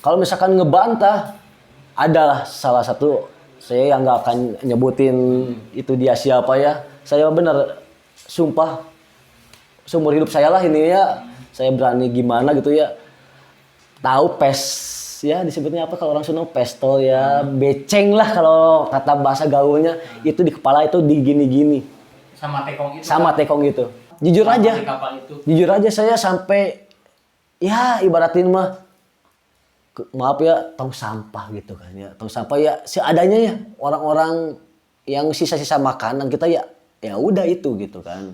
Kalau misalkan ngebantah, adalah salah satu saya yang nggak akan nyebutin itu dia siapa ya. Saya bener sumpah seumur hidup saya lah ini ya. Saya berani gimana gitu ya. Tahu pes ya disebutnya apa kalau orang Sunda pestol ya, beceng lah kalau kata bahasa gaulnya itu di kepala itu di gini-gini. Sama tekong itu. Sama tekong itu. Jujur sama aja. di kapal itu. Jujur aja saya sampai ya ibaratin mah maaf ya tong sampah gitu kan ya, tong sampah ya seadanya ya, orang-orang yang sisa-sisa makanan kita ya ya udah itu gitu kan.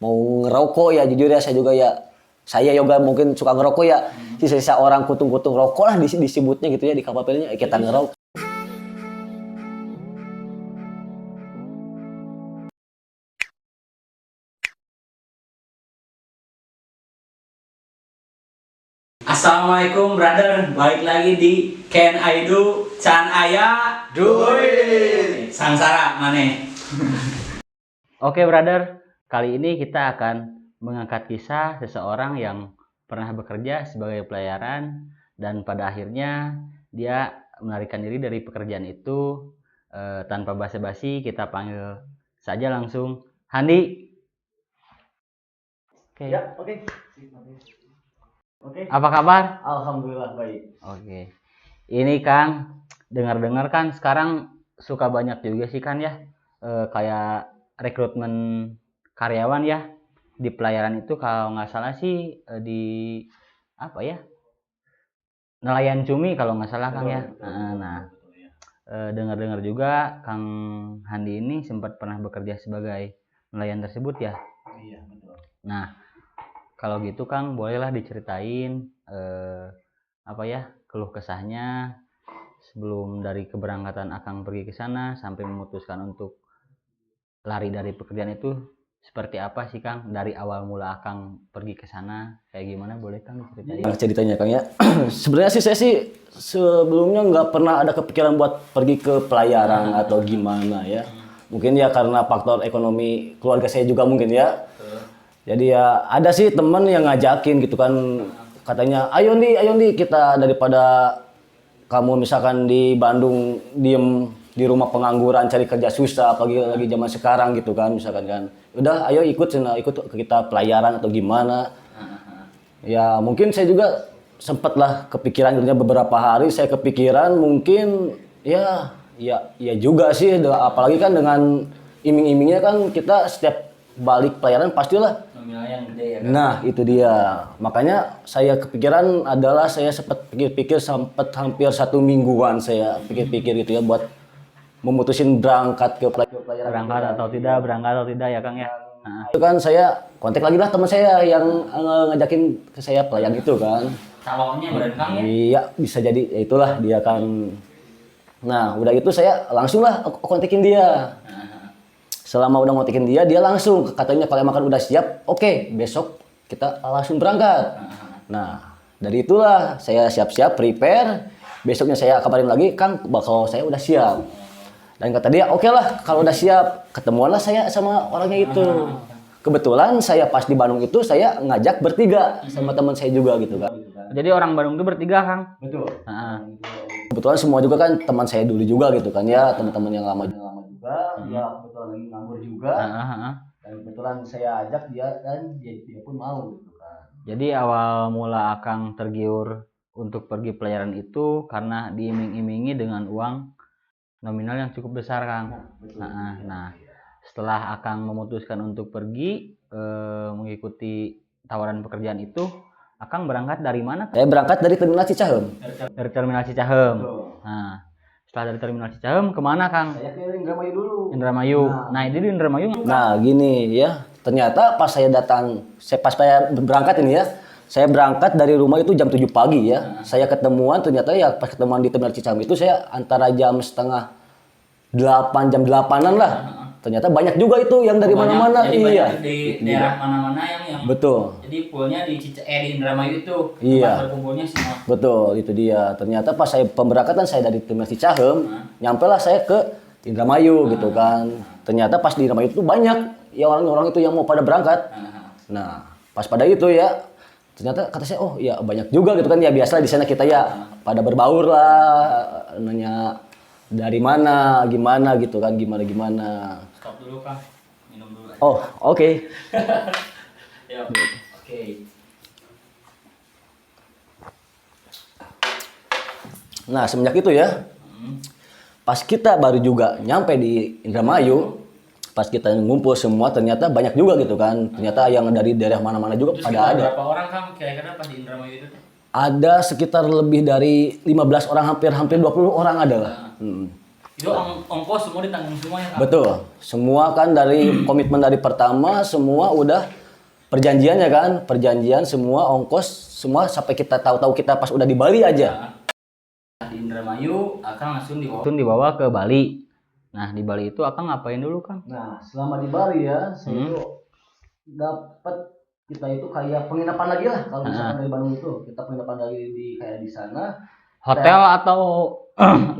Mau ngerokok ya jujur ya saya juga ya, saya yoga mungkin suka ngerokok ya, sisa-sisa orang kutung-kutung rokok lah disebutnya gitu ya di kapal pelnya kita ngerokok. Assalamualaikum brother, balik lagi di Can I Do Can Aya Do It Sangsara Mane. Oke brother, kali ini kita akan mengangkat kisah seseorang yang pernah bekerja sebagai pelayaran dan pada akhirnya dia melarikan diri dari pekerjaan itu. Tanpa basa-basi kita panggil saja langsung Handi. Oke. Ya, oke. Oke. Apa kabar? Alhamdulillah baik. Oke. Ini Kang, dengar-dengar kan sekarang suka banyak juga sih kan ya, kayak rekrutmen karyawan ya di pelayaran itu kalau nggak salah sih di apa ya, nelayan cumi kalau nggak salah Kang ya. Nah, dengar-dengar juga Kang Handi ini sempat pernah bekerja sebagai nelayan tersebut ya. Iya betul. Nah, kalau gitu Kang bolehlah diceritain apa ya keluh kesahnya sebelum dari keberangkatan Akang pergi ke sana sampai memutuskan untuk lari dari pekerjaan itu seperti apa sih Kang, dari awal mula Akang pergi ke sana kayak gimana, boleh Kang diceritain? Ceritanya Kang ya, sebenarnya sih saya sih sebelumnya nggak pernah ada kepikiran buat pergi ke pelayaran atau gimana ya. Mungkin ya karena faktor ekonomi keluarga saya juga mungkin ya. Jadi ya ada sih temen yang ngajakin gitu kan, katanya ayo nih kita daripada kamu misalkan di Bandung diem di rumah pengangguran cari kerja susah apalagi lagi zaman sekarang gitu kan misalkan kan, udah ayo ikut ke kita pelayaran atau gimana. Ya mungkin saya juga sempat lah kepikiran beberapa hari saya kepikiran mungkin ya juga sih apalagi kan dengan iming-imingnya kan kita setiap balik pelayaran pastilah Nominal yang gede ya Kang? Nah itu dia, makanya saya kepikiran adalah saya sempat pikir-pikir sempat hampir 1 mingguan saya pikir-pikir gitu ya buat memutusin berangkat ke pelayaran. Berangkat atau tidak ya Kang ya. Itu kan saya kontak lagi lah teman saya yang ngajakin ke saya pelayan itu kan. Calonnya berarti Kang ya? Iya bisa jadi ya itulah dia kan. Nah udah itu saya langsung lah kontakin dia. Selama udah ngotekin dia langsung katanya kalau makan udah siap, oke, besok kita langsung berangkat. Nah, dari itulah saya siap-siap prepare. Besoknya saya kabarin lagi, Kang, bakal saya udah siap. Dan kata dia, oke lah, kalau udah siap, ketemuanlah saya sama orangnya itu. Kebetulan saya pas di Bandung itu saya ngajak bertiga sama teman saya juga gitu kan. Jadi orang Bandung itu bertiga Kang? Betul. Kebetulan semua juga kan teman saya dulu juga gitu kan ya, teman-teman yang lama juga. Ya kebetulan lagi nganggur juga. Dan kebetulan saya ajak dia dan dia pun mau gitu kan. Jadi awal mula Akang tergiur untuk pergi pelayaran itu karena diiming-imingi dengan uang nominal yang cukup besar Kang. Nah, setelah Akang memutuskan untuk pergi mengikuti tawaran pekerjaan itu, Akang berangkat dari mana? Saya berangkat dari Terminal Cicahem. Dari Terminal Cicahem. Nah, setelah dari Terminal Cicahem kemana Kang? Saya ke Indramayu dulu. Indramayu. Nah itu di Indramayu. Nah gini ya, ternyata pas saya datang, pas saya berangkat ini ya, saya berangkat dari rumah itu jam 7 pagi ya. Saya ketemuan ternyata ya pas ketemuan di Terminal Cicahem itu saya antara jam setengah 8, jam 8-an lah. Ternyata banyak juga itu yang dari mana-mana. Iya. Di daerah mana-mana yang betul. Jadi poolnya di Indramayu itu. Iya. Tempat berkumpulnya semua. Betul, itu dia. Ternyata pas saya pemberangkatan saya dari Terminal Cicahem, nyampe lah saya ke Indramayu gitu kan. Ternyata pas di Indramayu itu banyak ya orang-orang itu yang mau pada berangkat. Nah, pas pada itu ya Ternyata kata saya, oh ya banyak juga gitu kan, ya biasa di sana kita ya pada berbaur lah, nanya dari mana, gimana gitu kan, gimana. Stop dulu Kang, minum dulu. Oh, oke. Ya, oke. Nah, semenjak itu ya, pas kita baru juga nyampe di Indramayu, pas kita ngumpul semua ternyata banyak juga gitu kan. Ternyata yang dari daerah mana-mana juga Terus pada ada. berapa orang Kang kira-kira pas di Indramayu itu tuh? Ada sekitar lebih dari 15 orang, hampir 20 orang ada lah. Itu ongkos semua ditanggung semuanya Kang? Betul. Semua kan dari komitmen dari pertama semua udah perjanjiannya kan, perjanjian semua ongkos semua sampai kita tahu-tahu kita pas udah di Bali aja. Di Indramayu Akang langsung dibawa ke Bali. Nah, di Bali itu Akang ngapain dulu Kang? Nah, selama di Bali ya, saya itu dapat kita itu kayak penginapan lagi lah kalau misalkan dari Bandung itu kita penginapan lagi di kayak di sana. Hotel atau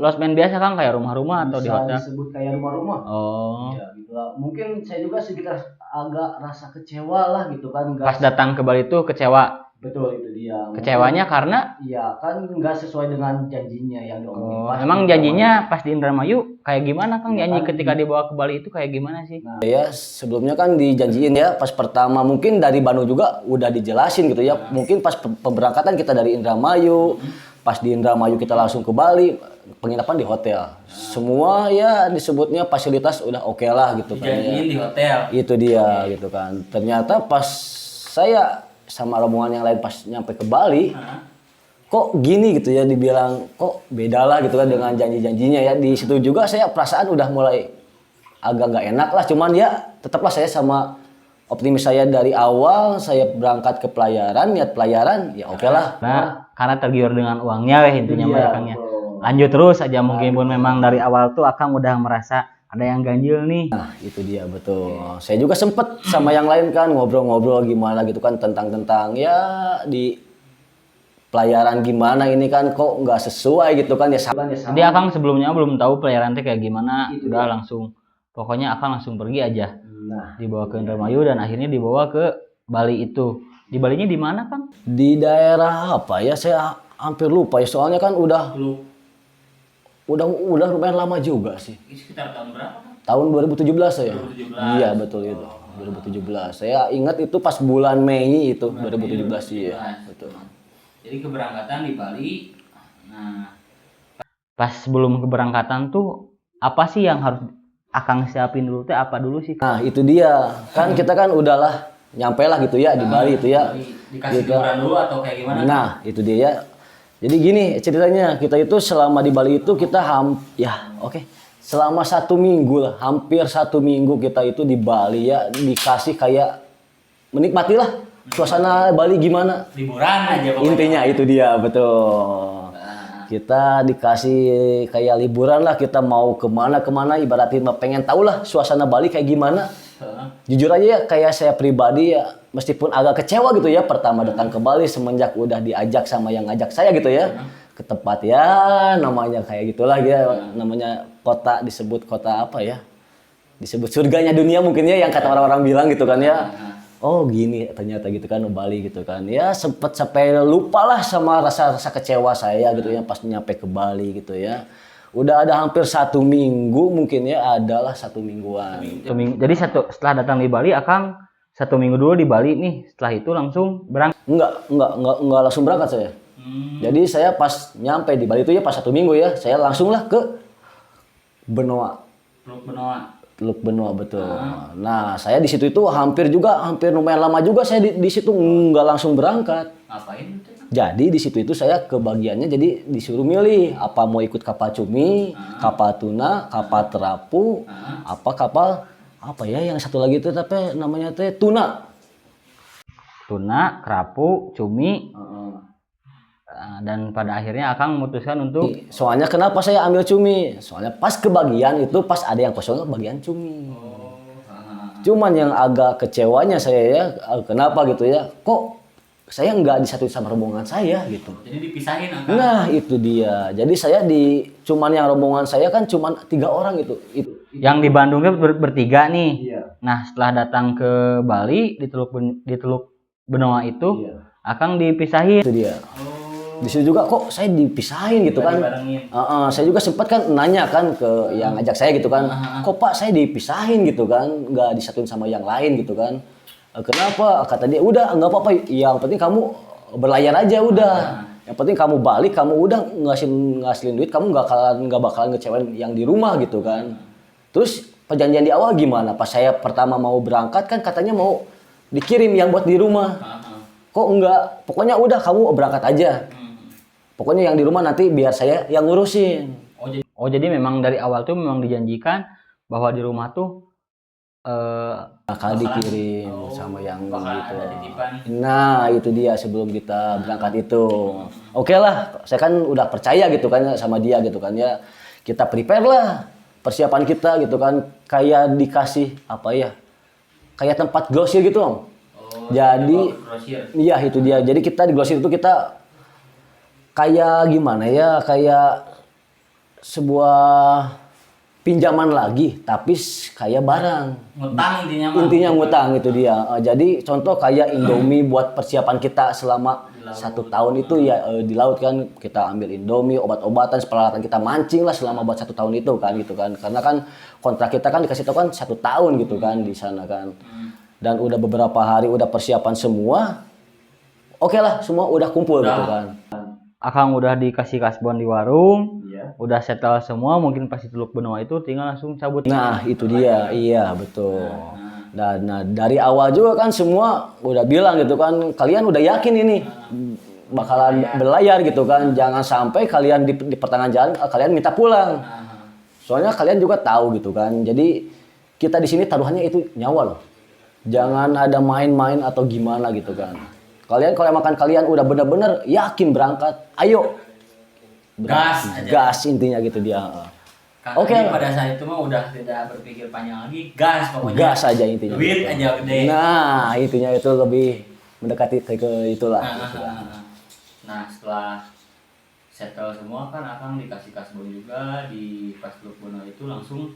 losmen biasa Kang, kayak rumah-rumah atau di Bisa hotel? disebut kayak rumah-rumah. Oh. Ya, gitu lah. Mungkin saya juga sedikit agak rasa kecewa lah gitu kan. Pas datang ke Bali itu kecewa. Betul itu dia. Kecewanya karena iya kan nggak sesuai dengan janjinya yang diomongin. emang janjinya pas di Indramayu kayak gimana Kang? Janji ketika dibawa ke Bali itu kayak gimana sih? Nah, ya sebelumnya kan dijanjiin ya pas pertama mungkin dari Bandung juga udah dijelasin gitu ya. Mungkin pas pemberangkatan kita dari Indramayu, pas di Indramayu kita langsung ke Bali, penginapan di hotel. Semua ya disebutnya fasilitas udah oke lah gitu kan. Dijanjiin di hotel. Itu dia gitu kan. Ternyata pas saya sama rombongan yang lain pas nyampe ke Bali, kok gini gitu ya, dibilang kok beda lah gitu kan dengan janji-janjinya ya. Di situ juga saya perasaan udah mulai agak nggak enak lah, cuman ya tetaplah saya sama optimis saya dari awal saya berangkat ke pelayaran, niat pelayaran ya oke lah. Karena tergiur dengan uangnya intinya mereka. Lanjut terus aja, mungkin pun memang dari awal tuh Akang udah merasa ada yang ganjil nih. Nah itu dia betul. Saya juga sempet sama yang lain kan ngobrol-ngobrol gimana gitu kan tentang ya di pelayaran gimana ini kan kok nggak sesuai gitu kan ya. Jadi Akang sebelumnya belum tahu pelayaran teh kayak gimana, udah langsung pokoknya Akang langsung pergi aja. Nah, Dibawa ke Indramayu dan akhirnya dibawa ke Bali itu. Di Balinya di mana Kang? di daerah apa ya saya hampir lupa ya soalnya kan udah lumayan lama juga sih. Sekitar tahun berapa Kang? Tahun 2017 saya. 2017. Iya betul itu. 2017. Saya ingat itu pas bulan Mei itu 2017 sih ya. Betul. Jadi keberangkatan di Bali. Nah, pas sebelum keberangkatan tuh apa sih yang harus Akang siapin dulu teh apa dulu sih? Nah, itu dia. Kan kita kan udahlah nyampe lah gitu ya di Bali itu ya. Dikasih liburan dulu atau kayak gimana? Nah, itu dia ya. Jadi gini ceritanya, kita itu selama di Bali itu kita selama 1 minggu lah, hampir 1 minggu kita itu di Bali ya dikasih kayak menikmatilah suasana Bali gimana. Liburan aja pokoknya. Intinya itu dia betul. Kita dikasih kayak liburan lah, kita mau kemana ibaratin pengen tahu lah suasana Bali kayak gimana. Jujur aja ya kayak saya pribadi ya meskipun agak kecewa gitu ya pertama datang ke Bali semenjak udah diajak sama yang ngajak saya gitu ya ke tempat ya namanya kayak gitulah ya, namanya kota disebut kota apa ya, disebut surganya dunia mungkin ya yang kata orang-orang bilang gitu kan ya. Oh gini ternyata gitu kan Bali gitu kan ya, sempet sampai lupa lah sama rasa kecewa saya gitu ya pas nyampe ke Bali gitu ya. Udah ada hampir 1 minggu mungkin ya, adalah 1 mingguan. Jadi setelah datang di Bali Akang 1 minggu dulu di Bali nih, setelah itu langsung berangkat? Enggak langsung berangkat saya. Jadi saya pas nyampe di Bali itu ya pas 1 minggu ya, saya langsung lah ke Benoa. Teluk Benoa betul. Nah, saya di situ itu hampir lumayan lama juga saya di situ nggak langsung berangkat. Ngapain itu? Jadi di situ itu saya kebagiannya jadi disuruh milih apa mau ikut kapal cumi, kapal tuna, kapal terapu, apa kapal apa ya yang satu lagi itu tapi namanya teh tuna. Tuna, kerapu, cumi. Dan pada akhirnya Akang memutuskan untuk Soalnya kenapa saya ambil cumi? Soalnya pas kebagian itu pas ada yang kosong bagian cumi. Cuman yang agak kecewanya saya ya kenapa gitu ya? Kok saya nggak disatuin sama rombongan saya gitu. Jadi dipisahin Akang. Nah itu dia. Jadi saya cuman yang rombongan saya kan cuman 3 orang itu. Yang di Bandungnya bertiga nih. Iya. Nah setelah datang ke Bali di Teluk Benoa itu, Iya. Akang dipisahin. Itu dia. Oh. Di situ juga kok saya dipisahin gitu kan. Dibarengin. Saya juga sempat kan nanya kan ke yang ngajak saya gitu kan. Kok Pak saya dipisahin gitu kan, nggak disatuin sama yang lain gitu kan. Kenapa? Kata dia, udah nggak apa-apa. Yang penting kamu berlayar aja udah. Yang penting kamu balik, kamu udah ngasilin duit, kamu nggak bakalan ngecewain yang di rumah gitu kan. Terus perjanjian di awal gimana? Pas saya pertama mau berangkat kan katanya mau dikirim yang buat di rumah. Kok enggak? Pokoknya udah kamu berangkat aja. Pokoknya yang di rumah nanti biar saya yang ngurusin. Jadi memang dari awal tuh memang dijanjikan bahwa di rumah tuh Bakal dikirim sama yang bakalan gitu. ada titipan. Nah itu dia sebelum kita berangkat itu. Oke lah, saya kan udah percaya gitu kan sama dia gitu kan ya. Kita prepare lah persiapan kita gitu kan. Kayak dikasih apa ya? Kayak tempat grosir gitu Om. Jadi iya itu dia. Jadi kita di grosir itu kita kayak gimana ya, kayak sebuah pinjaman lagi tapi kayak barang. Ngutang intinya mah. Intinya ngutang itu dia. Jadi contoh kayak Indomie buat persiapan kita selama 1 tahun itu ya di laut kan kita ambil Indomie, obat-obatan, peralatan kita mancing lah selama buat 1 tahun itu kan gitu kan. Karena kan kontrak kita kan dikasih tahu kan 1 tahun gitu kan di sana kan. Dan udah beberapa hari udah persiapan semua. Oke lah semua udah kumpul gitu kan. Akang udah dikasih kasbon di warung, udah settle semua, mungkin pas di Teluk Benoa itu tinggal langsung cabut. Nah itu dia, iya betul. Dan dari awal juga kan semua udah bilang gitu kan, kalian udah yakin ini bakalan berlayar gitu kan, jangan sampai kalian di pertengahan jalan kalian minta pulang. Soalnya kalian juga tahu gitu kan, jadi kita di sini taruhannya itu nyawa loh. Jangan ada main-main atau gimana gitu kan. Kalian kalau makan kalian udah bener-bener yakin berangkat, ayo. Gas aja. Gas intinya gitu dia. Oke. Pada saat itu mah udah tidak berpikir panjang lagi, gas pokoknya. Gas aja intinya. Duit aja gede. Nah, intinya itu lebih mendekati ke itulah. Nah, setelah settle semua kan Akang dikasih kasbon juga di pas Teluk Benoa itu langsung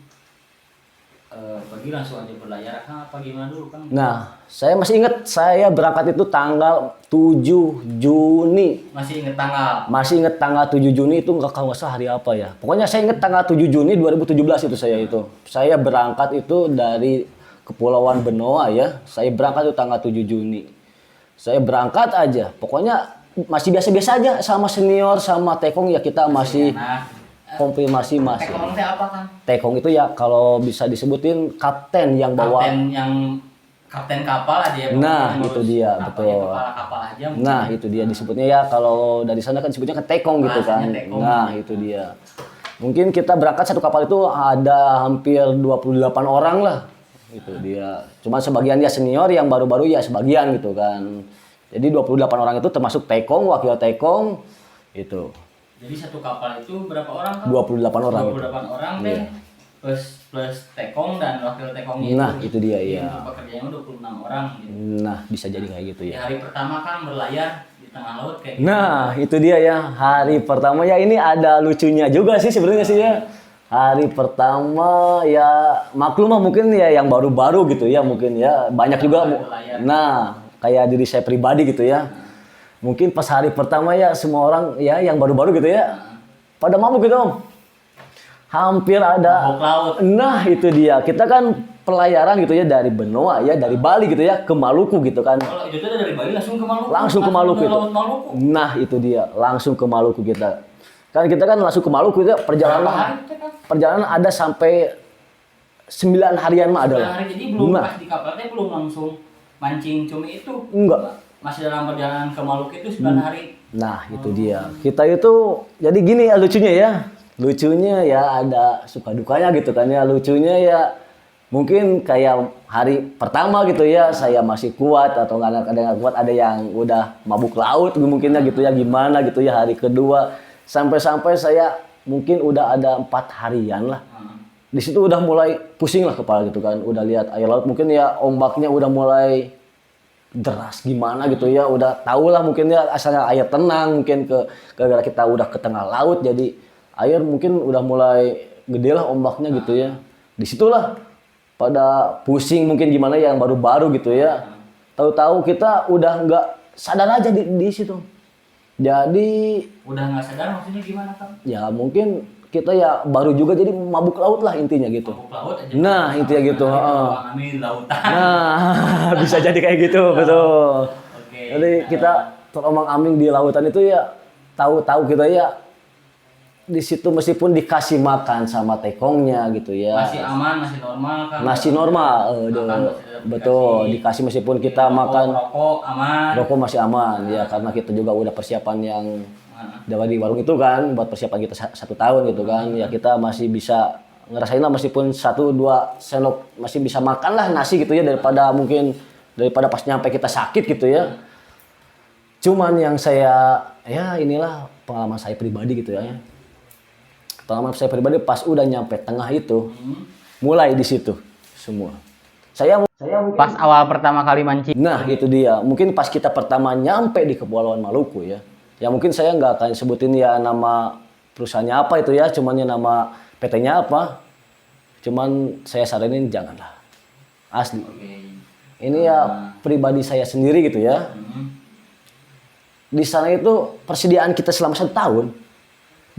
pergi langsung aja berlayar. Akang apa gimana dulu Kang? Nah, saya masih ingat saya berangkat itu tanggal 7 Juni. Masih inget tanggal? Masih ingat tanggal 7 Juni itu kalau nggak salah hari apa ya. Pokoknya saya ingat tanggal 7 Juni 2017 itu saya itu. Saya berangkat itu dari Kepulauan Benoa ya. Saya berangkat itu tanggal 7 Juni. Saya berangkat aja. Pokoknya masih biasa-biasa aja sama senior sama tekong ya kita masih konfirmasi masih. Tekong itu apa Kang? Tekong itu ya kalau bisa disebutin kapten yang bawa. Kapten kapal aja ya. Nah itu dia betul. Kepala kapal aja. Mungkin. Nah itu dia disebutnya ya kalau dari sana kan disebutnya kan tekong gitu kan. Tekong. Nah itu dia. Mungkin kita berangkat satu kapal itu ada hampir 28 orang lah. Itu dia. Cuma sebagian ya senior yang baru-baru ya sebagian gitu kan. Jadi 28 orang itu termasuk tekong, wakil tekong itu. Jadi satu kapal itu berapa orang Kang? 28 orang. 28 orang deh. Iya. Plus tekong dan wakil tekongnya. Nah, itu dia ya. Pekerjaannya 26 orang gitu. Nah, bisa jadi kayak gitu Di ya. hari pertama Kang berlayar di tengah laut kayak gitu. Nah, itu dia ya. Hari pertama ya ini ada lucunya juga sih sebenarnya sih ya. Hari pertama ya maklum mah mungkin ya yang baru-baru gitu ya mungkin ya. Banyak juga. Nah, kayak diri saya pribadi gitu ya. Mungkin pas hari pertama ya semua orang ya yang baru-baru gitu ya. Pada mabuk gitu Om. Hampir ada. Mabuk laut. Nah, itu dia. Kita kan pelayaran gitu ya dari Benoa ya, dari Bali gitu ya ke Maluku gitu kan. Kalau itu tuh dari Bali langsung ke Maluku. Langsung ke Maluku itu. Maluku. Nah, itu dia. Langsung ke Maluku kita. Kan kita kan langsung ke Maluku itu perjalanan ada sampai 9 harian mah ada lah. Jadi belum Nah. pas di kapalnya belum langsung mancing cumi itu. Enggak. Masih dalam perjalanan ke Maluku itu 9 hari. Nah, itu dia. Kita itu jadi gini ya lucunya ya. Lucunya ya ada suka dukanya gitu kan ya. Lucunya ya mungkin kayak hari pertama gitu ya saya masih kuat atau nggak ada yang kuat, ada yang udah mabuk laut mungkinnya gitu ya gimana gitu ya. Hari kedua sampai saya mungkin udah ada 4 harian lah. Di situ udah mulai pusing lah kepala gitu kan. Udah lihat air laut mungkin ya ombaknya udah mulai deras gimana gitu ya, udah tahu lah mungkin ya asalnya air tenang mungkin gara-gara kita udah ke tengah laut jadi air mungkin udah mulai gede lah ombaknya gitu ya. Disitulah pada pusing mungkin gimana yang baru-baru gitu ya. Tahu-tahu kita udah nggak sadar aja di situ. Jadi Udah nggak sadar maksudnya gimana Kang? ya mungkin kita ya baru juga jadi mabuk laut lah intinya gitu. Mabuk laut aja. Nah, intinya gitu. Kami di lautan. Nah, bisa jadi kayak gitu, betul. Oke. Jadi kita terombang-ambing di lautan itu ya tahu-tahu kita ya di situ meskipun dikasih makan sama tekongnya gitu ya. Masih aman, masih normal kan? Masih normal, betul. Dikasih meskipun kita makan rokok aman. rokok masih aman ya karena kita juga udah persiapan yang dari warung itu kan buat persiapan kita 1 tahun gitu kan ya kita masih bisa ngerasain lah meskipun 1-2 sendok masih bisa makan lah nasi gitu ya daripada pas nyampe kita sakit gitu ya. Cuman yang saya ya inilah pengalaman saya pribadi gitu ya. Pengalaman saya pribadi pas udah nyampe tengah itu mulai di situ semua. Saya mungkin, Pas awal pertama kali mancing. nah itu dia mungkin pas kita pertama nyampe di Kepulauan Maluku ya. Ya mungkin saya nggak akan sebutin ya nama perusahaannya apa itu ya, cuman ya nama PT-nya apa. Cuman saya saranin janganlah. Asli. Ini ya pribadi saya sendiri gitu ya. Di sana itu persediaan kita selama 1 tahun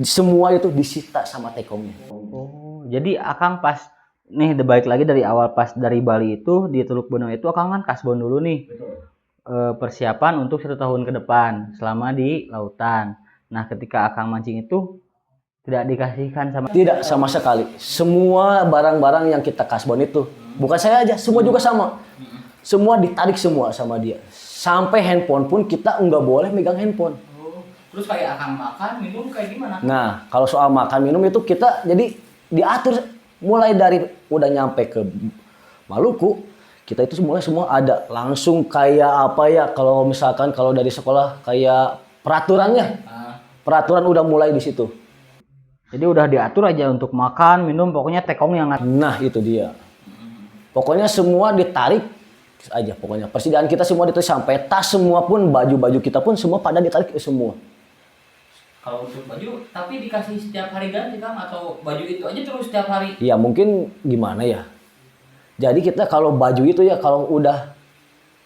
semua itu disita sama tekongnya. Oh, jadi Akang pas nih baik lagi dari awal pas dari Bali itu di Teluk Benoa itu Akang kan kasbon dulu nih. Persiapan untuk 1 tahun ke depan selama di lautan. Nah, ketika Akang mancing itu tidak dikasihkan sama Tidak sama sekali. Semua barang-barang yang kita kasbon itu, bukan saya aja, semua juga sama. Semua ditarik semua sama dia. Sampai handphone pun kita nggak boleh megang handphone. Terus kayak Akang makan, minum kayak gimana? Nah, kalau soal makan minum itu kita jadi diatur mulai dari udah nyampe ke Maluku, kita itu mulai semua ada langsung kayak apa ya kalau misalkan kalau dari sekolah kayak peraturannya. Peraturan udah mulai di situ. Jadi udah diatur aja untuk makan, minum, pokoknya tekong yang Nah, itu dia. Pokoknya semua ditarik aja pokoknya. Persediaan kita semua ditarik sampai tas semua pun baju-baju kita pun semua pada ditarik semua. Kalau untuk baju, tapi dikasih setiap hari ganti kan? Atau baju itu aja terus setiap hari? Ya mungkin gimana ya. Jadi kita kalau baju itu ya kalau udah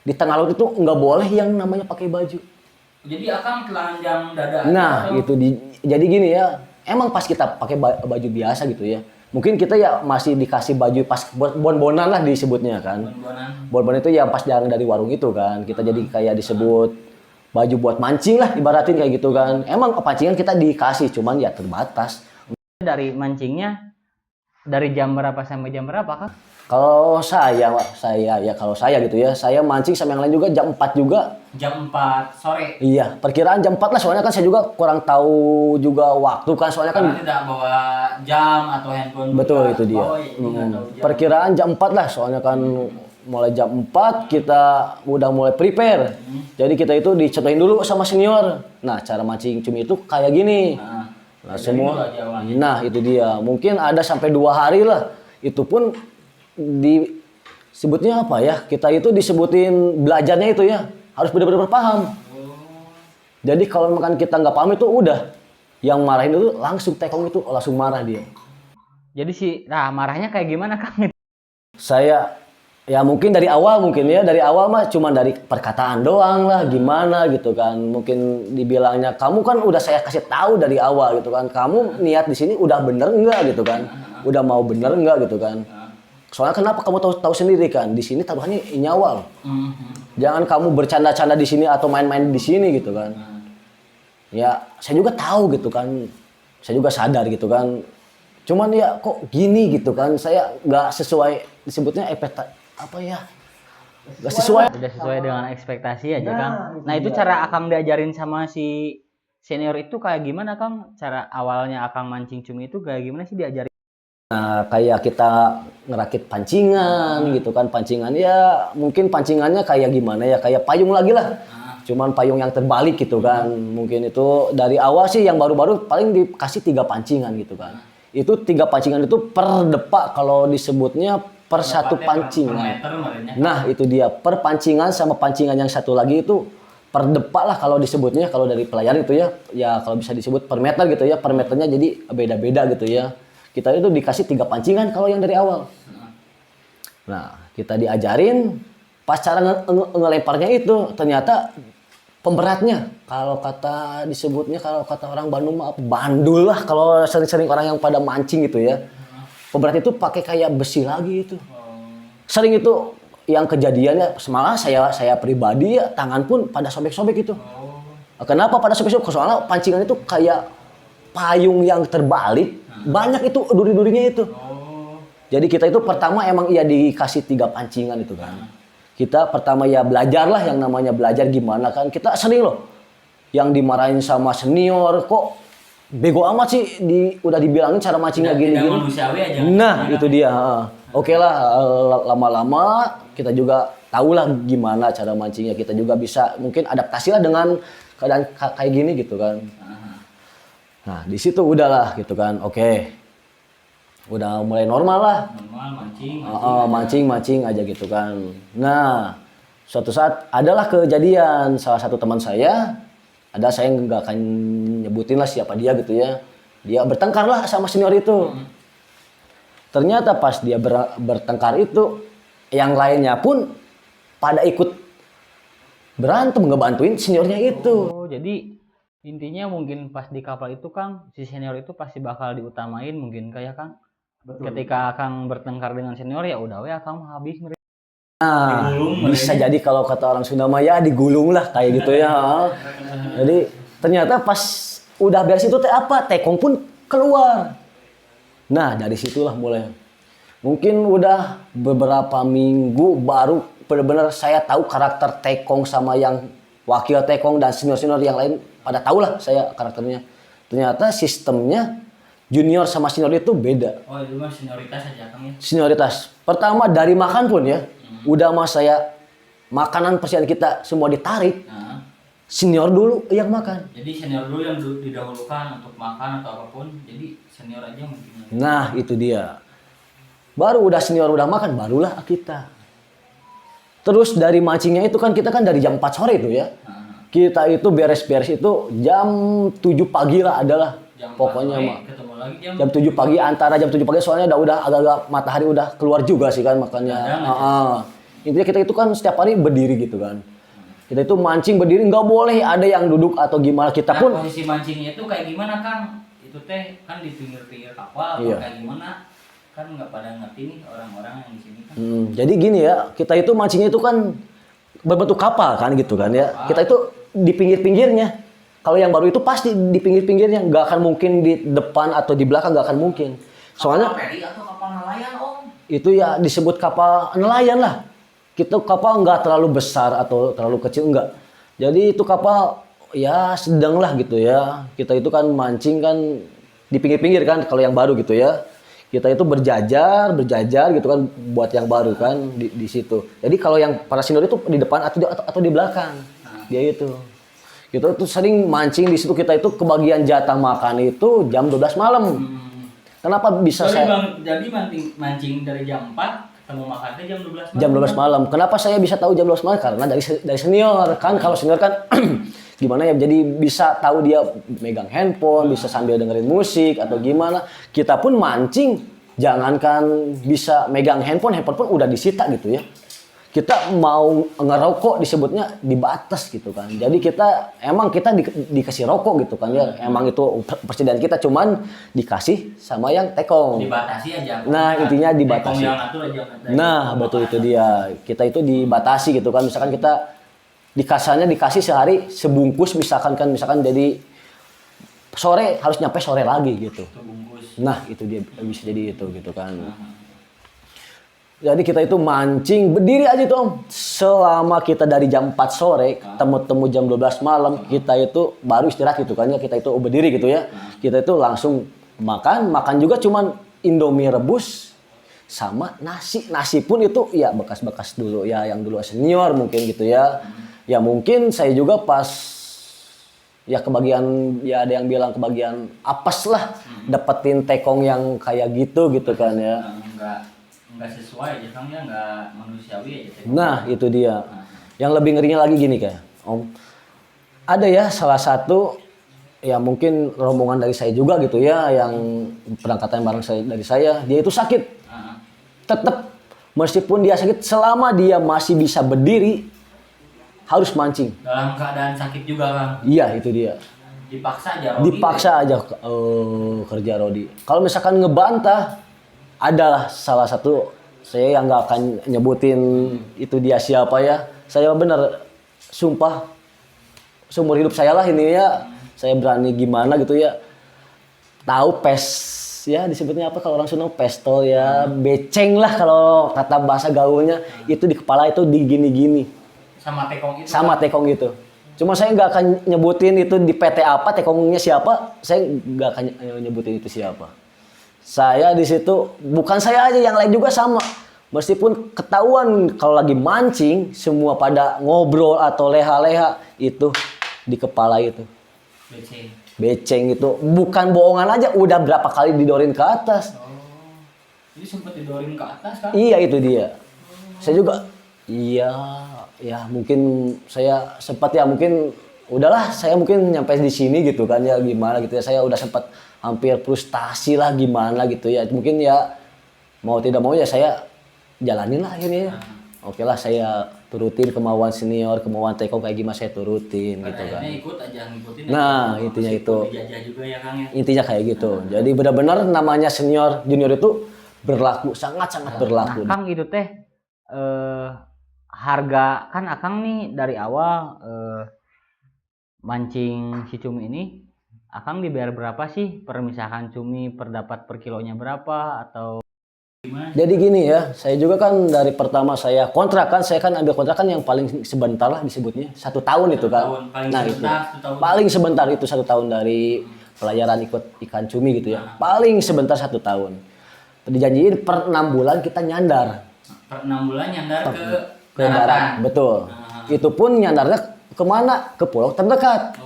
di tengah laut itu nggak boleh yang namanya pakai baju. Jadi Akang telanjang dada. Nah itu jadi gini ya. Emang pas kita pakai baju biasa gitu ya. Mungkin kita ya masih dikasih baju pas bon-bonan lah disebutnya kan. Bon-bonan itu ya pas jarang dari warung itu kan. Kita jadi kayak disebut baju buat mancing lah ibaratin kayak gitu kan. Emang pancingan kita dikasih cuman ya terbatas. Dari mancingnya dari jam berapa sampai jam berapa Kang? Kalau saya gitu ya, saya mancing sama yang lain juga jam 4 juga. Jam 4 sore. Iya, perkiraan jam 4 lah soalnya kan saya juga kurang tahu juga waktu kan soalnya kan. Karena tidak bawa jam atau handphone. Betul juga. itu dia. Oh, iya, jam. Perkiraan jam 4 lah soalnya kan mulai jam 4 kita udah mulai prepare. Jadi kita itu dicontohin dulu sama senior. Nah, cara mancing cumi itu kayak gini. Nah, semua. Nah, itu dia. Mungkin ada sampai 2 hari lah. Itu pun disebutnya apa ya? Kita itu disebutin belajarnya itu ya. Harus benar-benar paham. Jadi kalau makan kita nggak paham itu udah. Yang marahin itu langsung tekong itu langsung marah dia. Jadi nah marahnya kayak gimana Kang? Saya ya mungkin dari awal mah cuma dari perkataan doang lah gimana gitu kan. Mungkin dibilangnya kamu kan udah saya kasih tahu dari awal gitu kan. Kamu niat di sini udah bener enggak gitu kan. Udah mau bener enggak gitu kan. Soalnya kenapa kamu tahu sendiri kan di sini taruhannya nyawa loh. Jangan kamu bercanda-canda di sini atau main-main di sini gitu kan. Ya saya juga tahu gitu kan. Saya juga sadar gitu kan. Cuman ya kok gini gitu kan. Saya nggak sesuai disebutnya apa ya? Nggak sesuai. Udah sesuai dengan ekspektasi aja Kang. Nah itu cara Akang diajarin sama si senior itu kayak gimana Kang? Cara awalnya Akang mancing cumi itu kayak gimana sih diajarin? Nah, kayak kita ngerakit pancingan gitu kan. Pancingan ya mungkin pancingannya kayak gimana ya. Kayak payung lagi lah. Cuman payung yang terbalik gitu kan. Mungkin itu dari awal sih yang baru-baru paling dikasih 3 pancingan gitu kan. Itu 3 pancingan itu per depak kalau disebutnya per satu pancingan. Nah itu dia per pancingan sama pancingan yang satu lagi itu per depak lah kalau disebutnya. Kalau dari pelayaran itu ya. Ya kalau bisa disebut per meter gitu ya. Per meternya jadi beda-beda gitu ya. Kita itu dikasih 3 pancingan kalau yang dari awal. Nah, kita diajarin pas cara ngelemparnya itu ternyata pemberatnya. Kalau kata disebutnya, kalau kata orang Bandung mah bandul lah. Kalau sering-sering orang yang pada mancing gitu ya. Pemberat itu pakai kayak besi lagi itu. Sering itu yang kejadiannya, semalah saya pribadi ya tangan pun pada sobek-sobek itu. Kenapa pada sobek-sobek? Soalnya pancingan itu kayak payung yang terbalik, banyak itu duri-durinya itu. Jadi kita itu pertama emang ya dikasih 3 pancingan itu kan. Kita pertama ya belajar lah, yang namanya belajar gimana kan. Kita sering loh yang dimarahin sama senior, kok bego amat sih, udah dibilangin cara mancingnya gini-gini. Nah itu dia. Oke lah, lama-lama kita juga tahu lah gimana cara mancingnya. Kita juga bisa mungkin adaptasi lah dengan keadaan kayak gini gitu kan. Nah di situ udahlah gitu kan. Oke, udah mulai normal lah. Mancing aja gitu kan. Nah suatu saat adalah kejadian salah satu teman saya. Saya nggak akan nyebutin lah siapa dia gitu ya. Dia bertengkar lah sama senior itu. Ternyata pas dia bertengkar itu, yang lainnya pun pada ikut berantem ngebantuin seniornya itu. Jadi intinya mungkin pas di kapal itu Kang, si senior itu pasti bakal diutamain mungkin kayak Kang. Ketika Kang bertengkar dengan senior ya udah we Kang habis. Nah, bisa jadi kalau kata orang Sunda mah ya digulung lah kayak gitu ya. Jadi ternyata pas udah beres itu tekong pun keluar. Nah dari situlah mulai. Mungkin udah beberapa minggu baru benar-benar saya tahu karakter tekong sama yang wakil tekong dan senior-senior yang lain pada tahu lah saya karakternya. Ternyata sistemnya junior sama senior itu beda. Oh itu mah senioritas aja Kang ya? Senioritas. Pertama dari makan pun ya. Udah mas saya makanan persediaan kita semua ditarik. Senior dulu yang makan. Jadi senior dulu yang didahulukan untuk makan atau apapun. Jadi senior aja mungkin. Nah itu dia. Baru udah senior udah makan barulah kita. Terus dari mancingnya itu kan kita kan dari jam 4 sore itu ya. Kita itu beres-beres itu jam 7 pagi lah adalah. Pokoknya mah. Jam 7 pagi, antara jam 7 pagi soalnya udah agak-agak matahari udah keluar juga sih kan makanya. Intinya kita itu kan setiap hari berdiri gitu kan. Kita itu mancing berdiri, nggak boleh ada yang duduk atau gimana. Kita pun posisi mancingnya itu kayak gimana Kang? Itu teh kan di pinggir-pinggir kapal atau kayak gimana? Kan nggak pada ngerti nih orang-orang yang di sini kan. Jadi gini ya, kita itu mancingnya itu kan berbentuk kapal kan gitu kan ya. Kita itu di pinggir-pinggirnya. Kalau yang baru itu pasti di pinggir-pinggirnya, nggak akan mungkin di depan atau di belakang, nggak akan mungkin. Soalnya kapal peri atau kapal nelayan Om? Itu ya disebut kapal nelayan lah. Kita kapal nggak terlalu besar atau terlalu kecil, enggak. Jadi itu kapal ya sedang lah gitu ya. Kita itu kan mancing kan di pinggir-pinggir kan kalau yang baru gitu ya. Kita itu berjajar gitu kan buat yang baru kan di situ. Jadi kalau yang para senior itu di depan atau di belakang. Dia itu. Kita tuh sering mancing di situ, kita itu kebagian jatah makan itu jam 12 malam. Kenapa bisa jadi mancing dari jam 4 ketemu makannya jam 12 malam. Jam 12 malam. Kenapa saya bisa tahu jam 12 malam? Karena dari senior kan. Kalau senior kan gimana ya, jadi bisa tahu dia megang handphone, bisa sambil dengerin musik atau gimana. Kita pun mancing, jangankan bisa megang handphone pun udah disita gitu ya. Kita mau ngerokok disebutnya dibatas gitu kan. Jadi kita dikasih rokok gitu kan ya. Emang itu persediaan kita, cuman dikasih sama yang tekong. Dibatasi aja. Nah intinya dibatasi. Nah betul itu dia. Kita itu dibatasi gitu kan. Misalkan kita dikasih sehari sebungkus misalkan jadi sore harus nyampe sore lagi gitu. Sebungkus. Nah itu dia bisa jadi itu gitu kan. Jadi kita itu mancing berdiri aja tuh Om. Selama kita dari jam 4 sore temu jam 12 malam, kita itu baru istirahat gitu kan ya. Kita itu berdiri gitu ya. Kita itu langsung makan juga cuman Indomie rebus sama nasi. Nasi pun itu ya bekas-bekas dulu ya, yang dulu senior mungkin gitu ya. Ya mungkin saya juga pas ya kebagian, ya ada yang bilang kebagian apes lah dapetin tekong yang kayak gitu kan ya. Nggak sesuai aja Kang ya, nggak manusiawi aja. Nah itu dia. Yang lebih ngerinya lagi gini kayak Om. Ada ya salah satu ya mungkin rombongan dari saya juga gitu ya, yang berangkatan bareng dari saya, dia itu sakit. Tetap meskipun dia sakit, selama dia masih bisa berdiri, harus mancing. Dalam keadaan sakit juga Kang. Iya itu dia. Dipaksa aja Rodi. Dipaksa aja kerja Rodi. Kalau misalkan ngebantah, adalah salah satu saya yang nggak akan nyebutin itu dia siapa ya. Saya bener sumpah seumur hidup saya lah ini ya. Saya berani gimana gitu ya. Tahu ya disebutnya apa kalau orang Sunda pestol ya, beceng lah kalau kata bahasa gaulnya, itu di kepala itu digini-gini. Sama tekong itu. Sama tekong itu. Cuma saya nggak akan nyebutin itu di PT apa, tekongnya siapa, saya nggak akan nyebutin itu siapa. Saya di situ, bukan saya aja, yang lain juga sama. Meskipun ketahuan kalau lagi mancing, semua pada ngobrol atau leha-leha, itu di kepala itu. Beceng itu, bukan bohongan aja, udah berapa kali didorin ke atas. Oh, jadi sempat didorin ke atas kan? Iya itu dia. Saya juga, ya mungkin saya sempat ya mungkin udahlah saya mungkin nyampe di sini gitu kan ya gimana gitu ya, saya udah sempat hampir frustasi lah gimana gitu ya, mungkin ya mau tidak mau ya saya jalanin lah akhirnya ya. Oke lah saya turutin kemauan senior, kemauan tekong kayak gimana saya turutin gitu kan. Ikut aja ngikutin. Nah intinya itu. Dijajah juga ya Kang ya. Intinya kayak gitu. Jadi benar-benar namanya senior junior itu berlaku sangat-sangat berlaku. Nah, Kang itu teh harga kan Akang nih dari awal mancing si cumi ini, Akang dibayar berapa sih per misalkan cumi per dapat per kilonya berapa atau gimana? Jadi gini ya, saya juga kan dari pertama saya kontrakan, saya kan ambil kontrakan yang paling sebentar lah disebutnya, 1 tahun itu kan. Paling nah sebentar, itu paling sebentar itu 1 tahun dari pelayaran ikut ikan cumi gitu ya. Paling sebentar 1 tahun. Dijanjiin per 6 bulan kita nyandar. Per 6 bulan nyandar ke darat. Betul. Itu pun nyandarnya kemana? Ke pulau terdekat.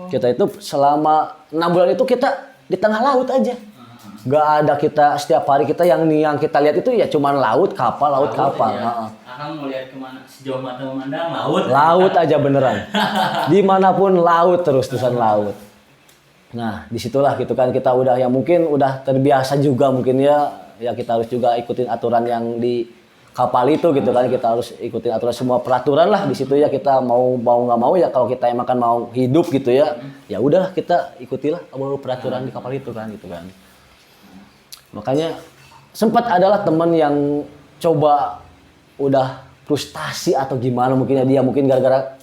Kita itu selama 6 bulan itu kita di tengah laut aja. Gak ada kita setiap hari kita yang kita lihat itu ya cuman laut kapal. Akang mau lihat kemana? Sejauh mata memandang laut. Laut aja beneran. Dimanapun laut terusan laut. Nah disitulah gitu kan kita udah ya mungkin udah terbiasa juga mungkin ya kita harus juga ikutin aturan yang di kapal itu gitu kan, kita harus ikutin aturan semua peraturan lah di situ ya, kita mau nggak mau ya kalau kita emang kan mau hidup gitu ya udah kita ikutilah peraturan di kapal itu kan gitu kan. Makanya sempat adalah teman yang coba udah frustasi atau gimana mungkin ya dia mungkin gara-gara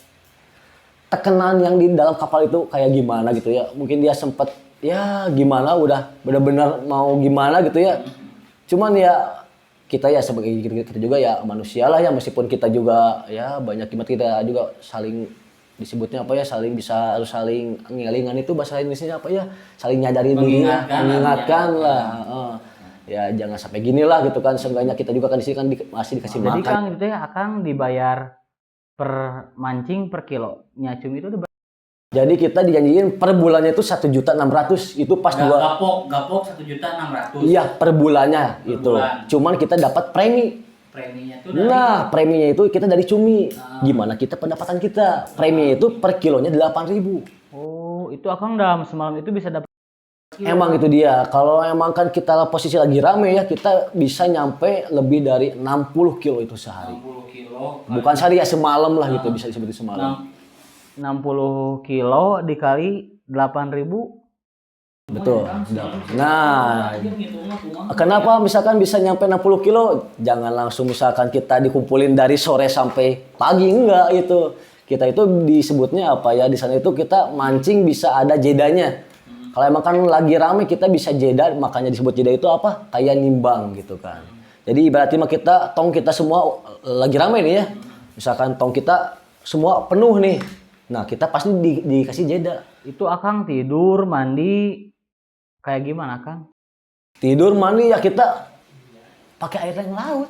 tekanan yang di dalam kapal itu kayak gimana gitu ya, mungkin dia sempat ya gimana udah benar-benar mau gimana gitu ya, cuman ya kita ya sebagai kita juga ya manusia lah ya, meskipun kita juga ya banyak kita juga saling disebutnya apa ya, harus saling ngelingan itu bahasa Indonesia apa ya, saling nyadarin diri lah, mengingatkan lah. Ya jangan sampai gini lah gitu kan, seenggaknya kita juga kan di sini kan masih dikasih makan. Jadi Kang itu ya Akang dibayar per mancing per kilo nyacum itu udah. Jadi kita dijanjiin per bulannya itu 1.600.000 itu pas gapok 1.600.000. Iya per bulannya itu. Cuman kita dapat premi. Preminya tuh dari... Nah preminya itu kita dari cumi. Gimana kita pendapatan kita? Preminya itu per kilonya 8.000. Oh itu Akang dalam semalam itu bisa dapat. Emang itu dia. Kalau emang kan kita posisi lagi rame ya, kita bisa nyampe lebih dari 60 kilo itu sehari. 60 kilo. Bukan sehari ya, semalam lah gitu bisa disebut semalam. 60 kilo dikali 8.000. Betul. Nah, kenapa misalkan bisa nyampe 60 kilo? Jangan langsung misalkan kita dikumpulin dari sore sampai pagi, enggak itu. Kita itu disebutnya apa ya, di sana itu kita mancing bisa ada jedanya. Kalau emang kan lagi rame kita bisa jeda, makanya disebut jeda itu apa? Kayak nimbang gitu kan. Jadi ibaratnya mah tong kita semua lagi rame nih ya. Misalkan tong kita semua penuh nih. Nah kita pasti dikasih jeda. Itu Akang tidur, mandi, kayak gimana Kang? Tidur, mandi ya kita pakai air yang laut.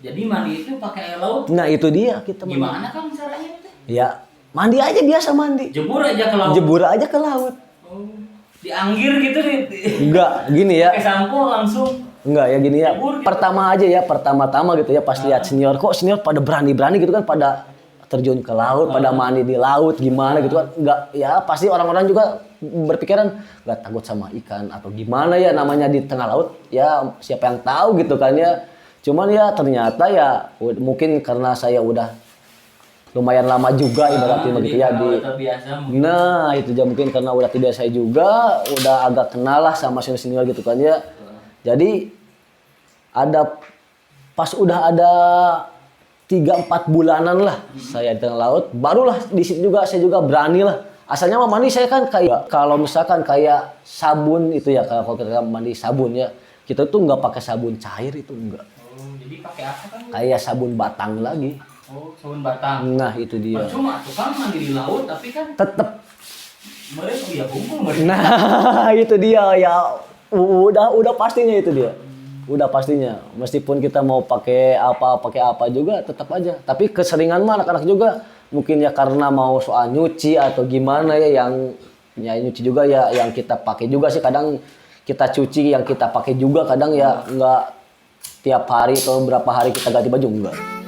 Jadi mandi itu pakai air laut? Nah itu dia kita mandi. Gimana Kang caranya itu? Ya mandi aja biasa mandi. Jebur aja ke laut? Jebur aja ke laut. Oh. Dianggir gitu nih? Enggak, gini ya. Pakai sampo langsung? Enggak ya gini ya. Jebur, gitu. Pertama aja ya, pertama-tama gitu ya pas lihat senior, kok senior pada berani-berani gitu kan, pada terjun ke laut, pada mandi di laut gimana gitu kan. Enggak ya, pasti orang-orang juga berpikiran enggak takut sama ikan atau gimana ya, namanya di tengah laut ya siapa yang tahu gitu kan ya. Cuman ya ternyata ya mungkin karena saya udah lumayan lama juga ibaratnya begitu ya Kalau di. terbiasa mungkin. Nah, itu juga mungkin karena udah tidak saya juga, udah agak kenal lah sama senior-senior gitu kan ya. Jadi ada pas udah ada 3-4 bulanan lah saya di tengah laut, barulah di situ juga saya juga berani lah. Asalnya mah mandi saya kan kayak kalau misalkan kayak sabun itu ya, kalau kita mandi sabun ya, kita tuh nggak pakai sabun cair itu enggak. Oh, jadi pakai apa kan? Kayak sabun batang lagi. Oh, sabun batang. Nah, itu dia. Cuma tuh kan mandi di laut tapi kan Tetep. mereka ya kumpul mereka. Nah, itu dia ya. Udah pastinya itu dia. Udah pastinya. Meskipun kita mau pakai apa juga tetap aja. Tapi keseringan mah anak-anak juga mungkin ya karena mau soal nyuci atau gimana ya yang ya nyuci juga ya yang kita pakai juga sih kadang kita cuci yang kita pakai juga kadang ya nggak tiap hari atau berapa hari kita ganti baju enggak.